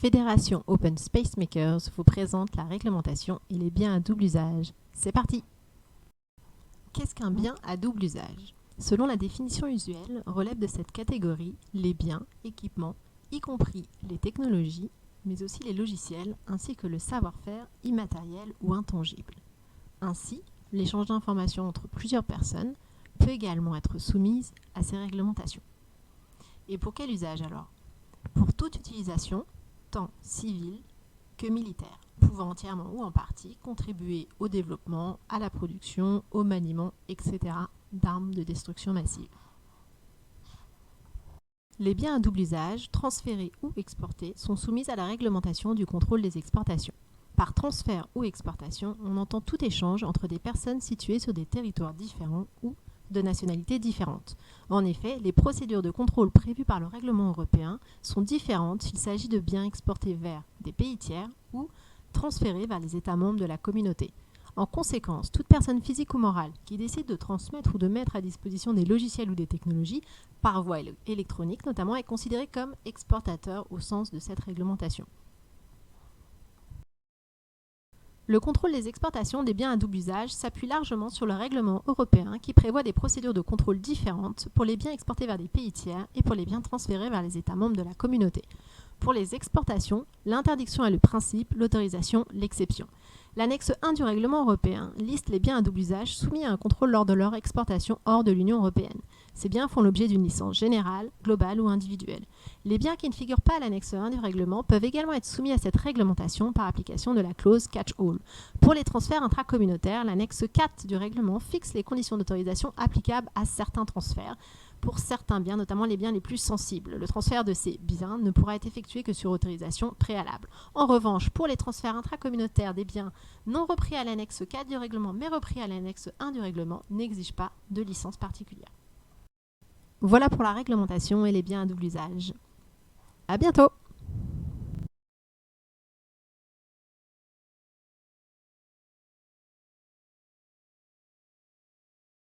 Fédération Open Space Makers vous présente la réglementation et les biens à double usage. C'est parti! Qu'est-ce qu'un bien à double usage? Selon la définition usuelle, relèvent de cette catégorie les biens, équipements, y compris les technologies, mais aussi les logiciels, ainsi que le savoir-faire immatériel ou intangible. Ainsi, l'échange d'informations entre plusieurs personnes peut également être soumise à ces réglementations. Et pour quel usage alors? Pour toute utilisation, tant civile que militaire, pouvant entièrement ou en partie contribuer au développement, à la production, au maniement, etc. d'armes de destruction massive. Les biens à double usage, transférés ou exportés, sont soumis à la réglementation du contrôle des exportations. Par transfert ou exportation, on entend tout échange entre des personnes situées sur des territoires différents ou de nationalités différentes. En effet, les procédures de contrôle prévues par le règlement européen sont différentes s'il s'agit de biens exportés vers des pays tiers ou transférés vers les États membres de la communauté. En conséquence, toute personne physique ou morale qui décide de transmettre ou de mettre à disposition des logiciels ou des technologies, par voie électronique notamment, est considérée comme exportateur au sens de cette réglementation. Le contrôle des exportations des biens à double usage s'appuie largement sur le règlement européen qui prévoit des procédures de contrôle différentes pour les biens exportés vers des pays tiers et pour les biens transférés vers les États membres de la communauté. Pour les exportations, l'interdiction est le principe, l'autorisation l'exception. L'annexe 1 du règlement européen liste les biens à double usage soumis à un contrôle lors de leur exportation hors de l'Union européenne. Ces biens font l'objet d'une licence générale, globale ou individuelle. Les biens qui ne figurent pas à l'annexe 1 du règlement peuvent également être soumis à cette réglementation par application de la clause catch-all. Pour les transferts intracommunautaires, l'annexe 4 du règlement fixe les conditions d'autorisation applicables à certains transferts. Pour certains biens, notamment les biens les plus sensibles, le transfert de ces biens ne pourra être effectué que sur autorisation préalable. En revanche, pour les transferts intracommunautaires des biens non repris à l'annexe 4 du règlement mais repris à l'annexe 1 du règlement n'exige pas de licence particulière. Voilà pour la réglementation et les biens à double usage. À bientôt!